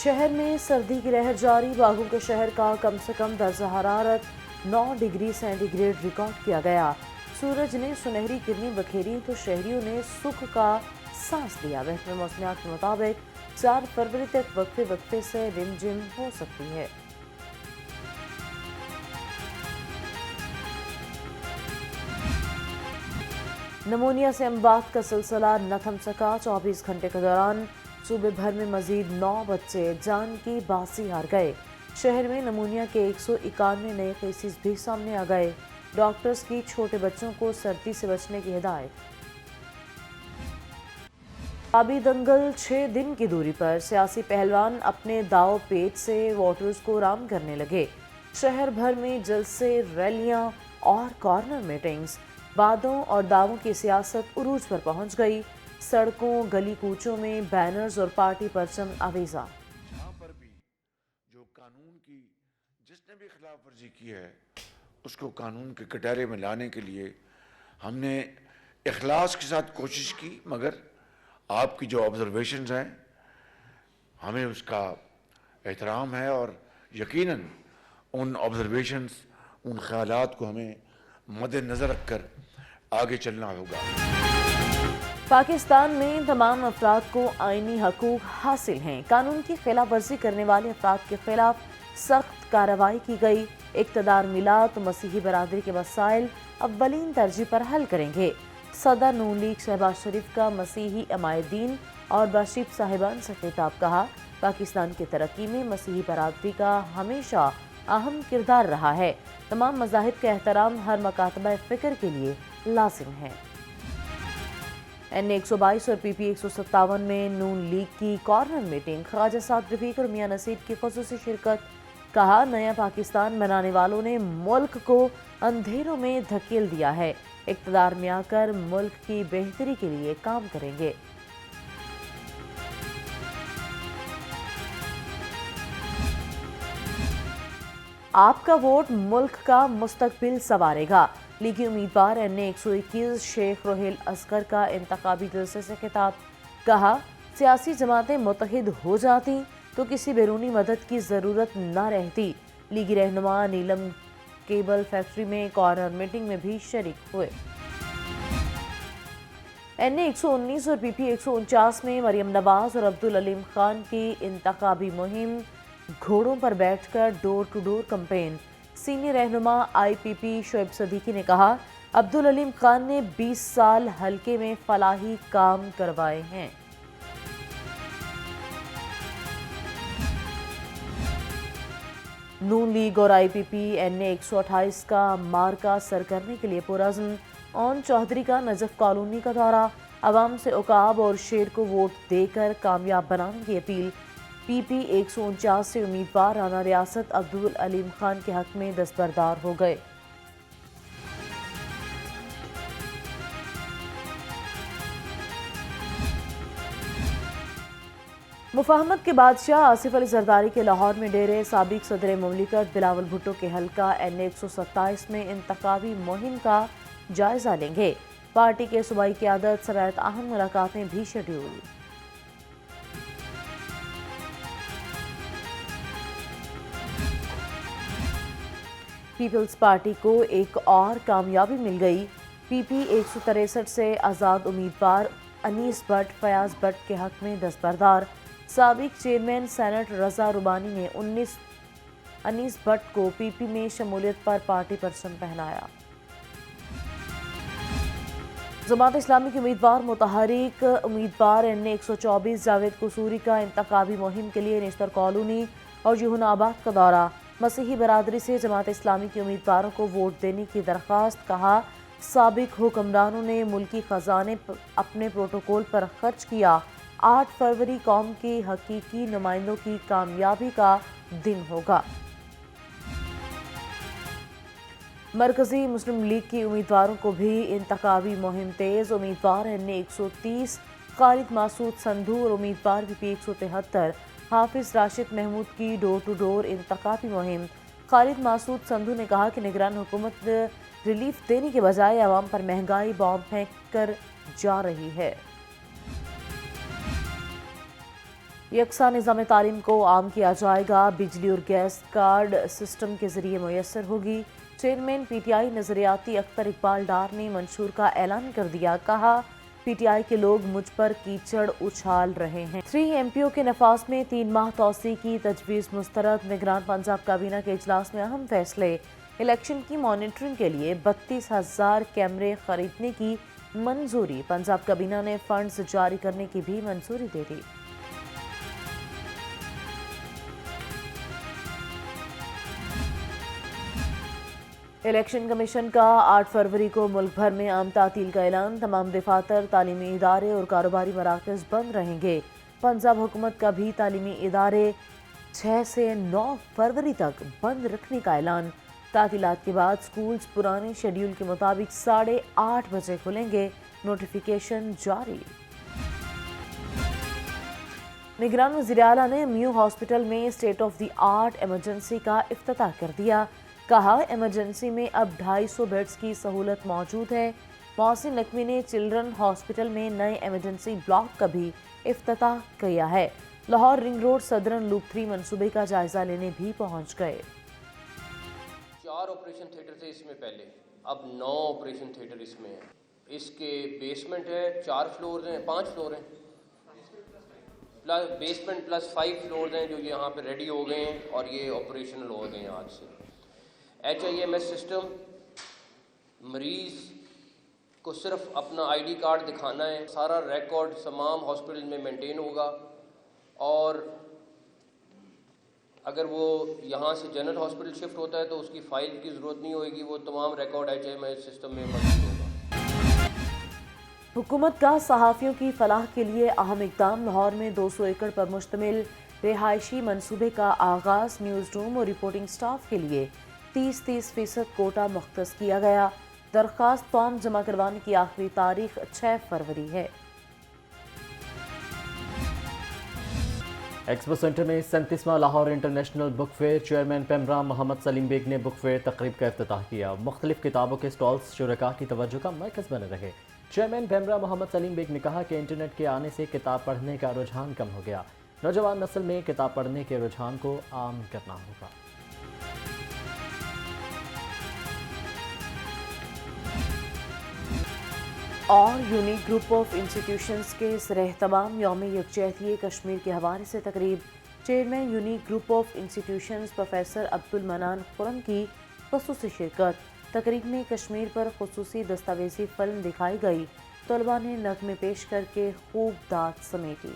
शहर में सर्दी की लहर जारी। बागों के शहर का कम से कम दर्जा हरारत 9 डिग्री सेंटीग्रेड रिकॉर्ड किया गया। सूरज ने सुनहरी किरणें बखेरी तो शहरियों ने सुख का सांस लिया। महकमे मौसमियात के मुताबिक 4 फरवरी तक वक्फे वक्फे से रिमझिम हो सकती है। नमूनिया से अमवात का सिलसिला न थम सका। 24 घंटे के दौरान सूबे भर में मजीद 9 बच्चे जान की बाजी हार गए। शहर में नमूनिया के 191 नए केसेस भी सामने आ गए। डॉक्टर्स की छोटे बच्चों को सर्दी से बचने की हिदायत। आबी दंगल 6 दिन की दूरी पर सियासी पहलवान अपने दाव पेच से वोटर्स को राम करने लगे। शहर भर में जलसे, रैलियां और कॉर्नर मीटिंग्स। वादों और दावों की सियासत उरूज पर पहुंच गई। सड़कों, गली कूचों में बैनर्स और पार्टी परचम आवेजा। जहाँ पर भी जो कानून की जिसने भी खिलाफ वर्जी की है उसको कानून के कटहरे में लाने के लिए हमने इखलास के साथ कोशिश की, मगर आपकी जो ऑब्जर्वेशंस हैं हमें उसका एहतराम है और यकीनन उन ऑब्जर्वेशंस, उन ख्यालात को हमें मद्देनज़र रखकर आगे चलना होगा। पाकिस्तान में तमाम अफराद को आईनी हकूक हासिल हैं। कानून की खिलाफ वर्जी करने वाले अफराद के खिलाफ सख्त कार्रवाई की गई। इक़्तिदार मिला तो मसीही बरादरी के मसाइल अव्वलीन तरजीह पर हल करेंगे। सदर नून लीग शहबाज शरीफ का मसीही अमायदीन और बाशिब साहिबान से खिताब। कहा, पाकिस्तान की तरक्की में मसीही बरादरी का हमेशा अहम किरदार रहा है। तमाम मज़ाहिब का एहतराम हर मकातबा फ़िक्र के लिए लाजिम है। NA 122 और PP 157 में नून लीग की कॉर्नर मीटिंग। ख्वाजा साद रफीक और मियां नसीर की ख़ुसूसी शिरकत। कहा, नया पाकिस्तान बनाने वालों ने मुल्क को अंधेरों में धकेल दिया है। इक़्तिदार में आकर मुल्क की बेहतरी के लिए काम करेंगे। आपका वोट मुल्क का मुस्तकबिल संवारेगा। लीगी उम्मीदवार NA 121 शेख रोहेल असगर का इंतखाबी जलसे से खिताब। कहा, सियासी जमातें मुत्तहिद हो जाती तो किसी बैरूनी मदद की ज़रूरत न रहती। लीगी रहनुमा नीलम केबल फैक्ट्री में कॉर्नर मीटिंग में भी शरीक हुए। NA 119 और PP 149 में मरियम नवाज और अब्दुल अलीम खान की इंतखाबी मुहिम। घोड़ों पर बैठकर door to door campaign. Senior रहनुमा IPP शोएब सदीकी ने कहा, अब्दुल अलीम खान ने 20 साल हल्के में फलाही काम करवाए हैं। नून लीग और IPP NA 128 का मार्का सर करने के लिए पुरअज़्म। ओन चौधरी का नजफ कॉलोनी का दौरा। अवाम से उकाब और शेर को वोट देकर कामयाब बनाने की अपील। PP 149 से उम्मीदवार राना रियासत अब्दुल अलीम खान के हक में दस्तबरदार हो गए। मुफाहमत के बादशाह आसिफ अली जरदारी के लाहौर में डेरे। साबिक सदर मुमलिकत बिलावल भुट्टो के हल्का NA 127 में इंतखाबी मुहिम का जायजा लेंगे। पार्टी के सूबाई क़यादत समेत अहम मुलाकातें भी शेड्यूल। पीपल्स पार्टी को एक और कामयाबी मिल गई। PP 163 से आज़ाद उम्मीदवार अनीस भट्ट फयाज भट्ट के हक में दस्तबरदार। साबिक चेयरमैन सेनेट रजा रुबानी ने अनीस भट्ट को PP में शमूलियत पर पार्टी परचम पहनाया। जमात इस्लामी के उम्मीदवार मुतहरिक उम्मीदवार NA 124 जावेद कसूरी का इंतखाबी मुहिम के लिए नेस्तर कॉलोनी और यूहनाबाद का दौरा। मसीही बरादरी से जमात इस्लामी के उम्मीदवारों को वोट देने की दरख्वास्त। कहा, साबिक हुक्मरानों ने मुल्की खजाने अपने प्रोटोकॉल पर खर्च किया। 8 फरवरी कौम की हकीकी नुमाइंदों की कामयाबी का दिन होगा। मरकजी मुस्लिम लीग की उम्मीदवारों को भी इंतखाबी मुहिम तेज। उम्मीदवार NA 130 खालिद मासूद संधू और उम्मीदवार PP 173 हाफिज राशिद महमूद की डोर टू डोर इंतखाबी मुहिम। खालिद मासूद संधू ने कहा कि निगरान हुकूमत रिलीफ देने के बजाय आवाम पर महंगाई बॉम्ब फेंक कर जा रही है। یکساں نظام تعلیم کو عام کیا جائے گا، بجلی اور گیس کارڈ سسٹم کے ذریعے میسر ہوگی۔ چیئرمین پی ٹی آئی نظریاتی اختر اقبال ڈار نے منشور کا اعلان کر دیا، کہا پی ٹی آئی کے لوگ مجھ پر کیچڑ اچھال رہے ہیں۔ 3 ایم پی او کے نفاذ میں 3 ماہ توسیع کی تجویز مسترد، نگران پنجاب کابینہ کے اجلاس میں اہم فیصلے۔ الیکشن کی مانیٹرنگ کے لیے 32,000 کیمرے خریدنے کی منظوری، پنجاب کابینہ نے فنڈز جاری کرنے کی بھی منظوری دے دی۔ الیکشن کمیشن کا 8 فروری کو ملک بھر میں عام تعطیل کا اعلان، تمام دفاتر، تعلیمی ادارے اور کاروباری مراکز بند رہیں گے۔ پنجاب حکومت کا بھی تعلیمی ادارے 6 سے 9 فروری تک بند رکھنے کا اعلان۔ تعطیلات کے بعد سکولز پرانے شیڈیول کے مطابق 8:30 بجے کھلیں گے، نوٹیفیکیشن جاری۔ نگران وزیر اعلیٰ نے میو ہاسپٹل میں state of the art emergency کا افتتاح کر دیا، کہا ایمرجنسی میں اب 250 بیڈز کی سہولت موجود ہے۔ محسن نقوی نے چلڈرن ہاسپٹل میں نئے ایمرجنسی بلاک کا بھی افتتاح کیا ہے۔ لاہور رنگ روڈ صدرن لوپ 3 منصوبے کا جائزہ لینے بھی پہنچ گئے۔ 4 آپریشن تھیٹر تھے اس میں پہلے، اب 9 آپریشن تھیٹر اس میں ہیں۔ اس کے بیسمنٹ ہے، 4 فلور ہیں، 5 فلور ہیں، بیسمنٹ پلس 5 فلور ہیں جو یہاں پہ ریڈی ہو گئے ہیں اور یہ آپریشنل ہو گئے ہیں آج سے۔ HIMS سسٹم، مریض کو صرف اپنا ID کارڈ دکھانا ہے، سارا ریکارڈ تمام ہاسپٹل میں مینٹین ہوگا، اور اگر وہ یہاں سے جنرل ہاسپٹل شفٹ ہوتا ہے تو اس کی فائل کی ضرورت نہیں ہوئے گی، وہ تمام ریکارڈ HIMS سسٹم میں موجود ہوگا۔ حکومت کا صحافیوں کی فلاح کے لیے اہم اقدام، لاہور میں 200 ایکڑ پر مشتمل رہائشی منصوبے کا آغاز، نیوز روم اور رپورٹنگ سٹاف کے لیے 30% کوٹا مختص کیا گیا۔ درخواست فارم جمع کروانے کی آخری تاریخ 6 فروری ہے۔ ایکسپو سینٹر میں 37واں Lahore international book fair, chairman PEMRA Muhammad Saleem Baig نے بک فیئر تقریب کا افتتاح کیا۔ مختلف کتابوں کے سٹالز شرکاء کی توجہ کا مرکز بنے رہے۔ چیئرمین پیمرا محمد سلیم بیگ نے کہا کہ انٹرنیٹ کے آنے سے کتاب پڑھنے کا رجحان کم ہو گیا، نوجوان نسل میں کتاب پڑھنے کے رجحان کو عام کرنا ہوگا۔ اور یونیک گروپ آف انسٹیٹیوشنز کے سر اہتمام یوم یکجہتی کشمیر کے حوالے سے تقریب، chairman unique group of institutions professor Abdul Mannan Khurram کی خصوصی شرکت۔ تقریب میں کشمیر پر خصوصی دستاویزی فلم دکھائی گئی، طلباء نے نغمے پیش کر کے خوب داد سمیٹی۔